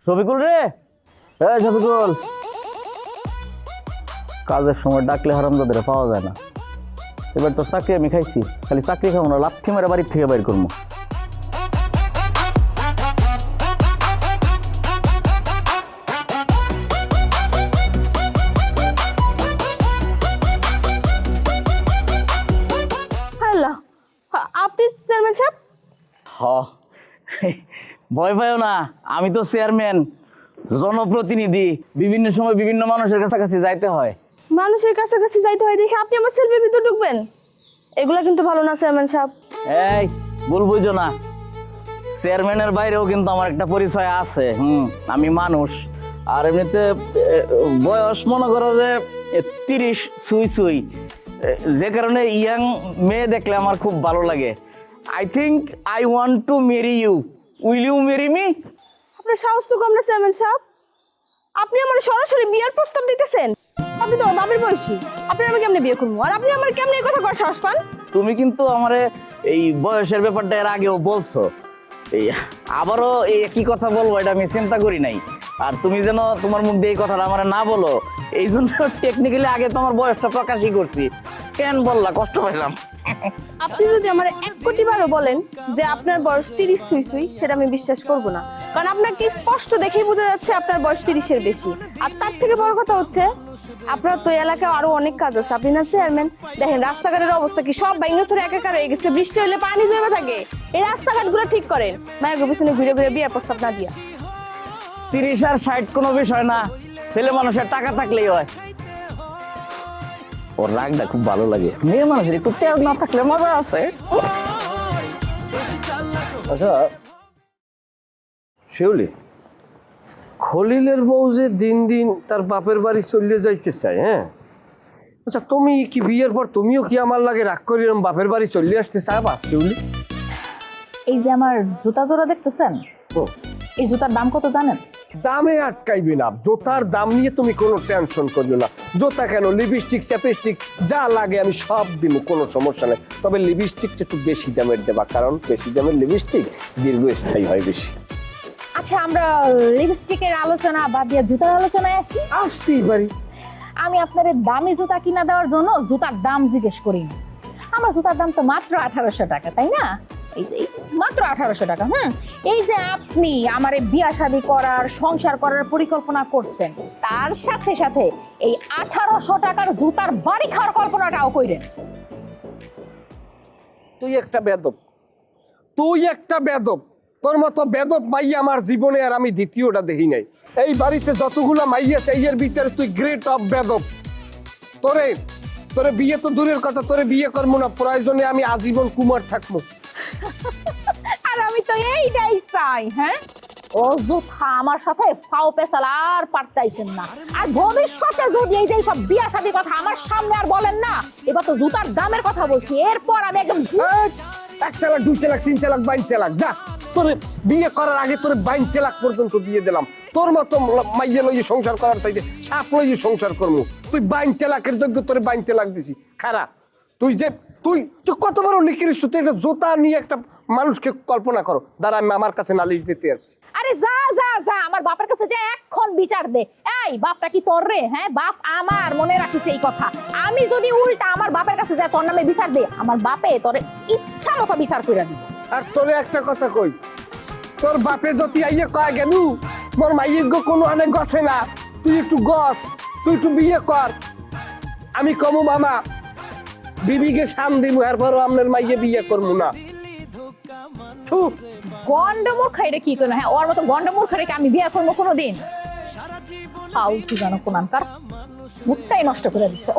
শফিকুল রে, এই শফিকুল, কাজের সময় ডাকলে হারামজাদের পাওয়া যায় না। এবার তো চাকরি আমি খাইছি, খালি চাকরি খাবো না, লাথি মেরে বাড়ির থেকে বাইর করবো। আপনি চেয়ারম্যান সাহেব? ভয় পাইও না, আমি তো চেয়ারম্যান, জনপ্রতিনিধি। বিভিন্ন সময় বিভিন্ন মানুষের কাছাকাছি যাইতে হয়। মানুষের কাছাকাছি যাইতে হয় দেখে আপনি আমার সেলফির ভিতরে ঢুকবেন? এগুলা কিন্তু ভালো না চেয়ারম্যান সাহেব। এই ভুল বুঝো না, চেয়ারম্যানের বাইরেও কিন্তু আমার একটা পরিচয় আছে। আমি মানুষ। আর এমনিতে বয়স মনে করো যে 30 ছুঁই ছুঁই, যে কারণে ইয়াং মেয়ে দেখলে আমার খুব ভালো লাগে। I think I want to marry you, will you marry me? আপনার সাহস তো কম না চেয়ারম্যান সাহেব, আপনি আমার সরাসরি বিয়ের প্রস্তাব দিতেছেন। আপনি তো বাবার বয়সী, আপনি আমি কেমনে বিয়ে করবো? আর আপনি আমার কেমনে এই কথা করার সাহস পান? তুমি কিন্তু আমারে এই বয়সের ব্যাপারটা এর আগেও বলছো, এই আবারও এই একই কথা বলবো এটা আমি চিন্তা করি নাই। আর তুমি যেন তোমার মুখ দিয়ে এই কথাটা আমার না বলো, এই জন্য টেকনিক্যালি আগে তোমার বয়সটা প্রকাশই করছি। কেন বললা? কষ্ট পাইলাম। আপনি যদি আমার 1 কোটি বারও বলেন যে আপনার বয়স 30 ছুঁই ছুঁই, সেটা আমি বিশ্বাস করব না। কারণ আপনাকে স্পষ্ট দেখেই বোঝা যাচ্ছে আপনার বয়স 30-এর বেশি। আর তার থেকে বড় কথা হচ্ছে, আপনার তো এলাকায় আরো অনেক কাজ আছে। আপনি না চেয়ারম্যান, দেখেন রাস্তাঘাটের অবস্থা কি, সব বাইঙ্গা ধরে একাকার হয়ে গেছে। বৃষ্টি হলে পানি জমে থাকে, এই রাস্তাঘাটগুলো ঠিক করেন। মায়ের পিছনে ঘুরে ঘুরে বিয়ের প্রস্তাব না দিয়া। 30 আর 60 কোনো বিষয় না, ছেলে মানুষের টাকা থাকলেই হয়। ওর রাগটা খুব ভালো লাগে, মেয়ে মানুষের একটু তেল না থাকলে মজা আছে। আচ্ছা শিউলি, খলিলের বউ যে দিন দিন তার বাপের বাড়ি চলে যাইতে চায়, হ্যাঁ, আচ্ছা তুমি কি বিয়ের পর তুমিও কি আমার লাগে রাগ করিলাম বাপের বাড়ি চলে আসতে চাইবা শিউলি? এই যে আমার জুতা জোড়া দেখতেছেন, এই জুতার দাম কত জানেন? দামে আটকাইবি না, জুতার দাম নিয়ে তুমি কোনো টেনশন করিও না। জুতা কেন, লিপস্টিক চ্যাপস্টিক যা লাগে আমি সব দিব, কোনো সমস্যা নেই। তবে লিপস্টিকটা একটু বেশি দামের দেবা, কারণ বেশি দামের লিপস্টিক দীর্ঘস্থায়ী হয় বেশি। আচ্ছা আমরা লিপস্টিকের আলোচনা বাদ দিয়ে জুতার আলোচনায় আসি। আসতেই পারি। আমি আপনাদের দামি জুতা কিনা দেওয়ার জন্য জুতার দাম জিজ্ঞেস করিনি। আমার জুতার দাম তো মাত্র 1800 টাকা, তাই না? এই মাত্র 1800 টাকা। এই যে আপনি আমার বিয়া শাদী করার, সংসার করার পরিকল্পনা করছেন, তার সাথে সাথে এই 1800 টাকার জুতার বাড়ি খাওয়ার কল্পনাটাও কইরেন। তুই একটা বেদব, তুই একটা বেদব। তোর মতো বেদব মাইয়া আমার জীবনে আর আমি দ্বিতীয়টা দেখি নাই। এই বাড়িতে যতগুলা মাইয়া চাই এর ভিতরে তুই গ্রেট অফ বেদব। তোরে তোরে বিয়ে তো দূরের কথা, তোরে বিয়ে করবো না, প্রয়োজনে আমি আজীবন কুমার থাকবো। আর আমি তো এইটাই চাই। হ্যাঁ, অযথা আমার সাথে ফাও পেছাল আর পারতাইছেন না। আর ভবিষ্যতে যদি এই যে সব বিয়া শাদী কথা আমার সামনে আর বলেন না, এবার তো জুতার দামের কথা বলছি, এরপর আমি একদম 1 লাখ 2 লাখ 3 লাখ 22 লাখ যা। তোরে বিয়ে করার আগে তোরে 22 লাখ পর্যন্ত দিয়ে দিলাম। তোর মতো মাইয়া লইয়ে সংসার করার চাইতে সাপ লইয়ে সংসার করবো। তুই 22 লাখের যোগ্য, তোরে 22 লাখ দিছি। খারাপ তুই যে তুই তুই কত বড় নিকৃষ্ট। তুই একটা জুতা নিয়ে একটা মানুষকে কল্পনা করো। দাঁড়া আমি আমার কাছে নালিশ দিতে যাচ্ছি। আরে যা যা যা, আমার বাপের কাছে যে এখন বিচার দে। এই বাপটা কি তোর রে? হ্যাঁ, বাপ আমার, মনে রাখিস এই কথা। আমি যদি উল্টা আমার বাপের কাছে যাই তোর নামে বিচার দে, আমার বাপে তোরে ইচ্ছা মতো বিচার করে দিব। আর তোরে একটা কথা কই, তোর বাপে যদি আইয়ে কয় গেলু মোর মাইয়ের গো কোনো অনেক গছে না, তুই একটু গছ, তুই একটু বিয়ে কর। আমি কমু মামা বিবিকে সাম দিমু, এরপরও আপনার মাইয়ে বিয়ে করবো না। গন্ডমূর্খ এটা কি করে? হ্যাঁ, ওর মতো গন্ডমূর্খ রেখে আমি বিয়ে করবো কোনোদিন? ফালতু জানো কোনানকার, মুখটাই নষ্ট করে দিচ্ছে।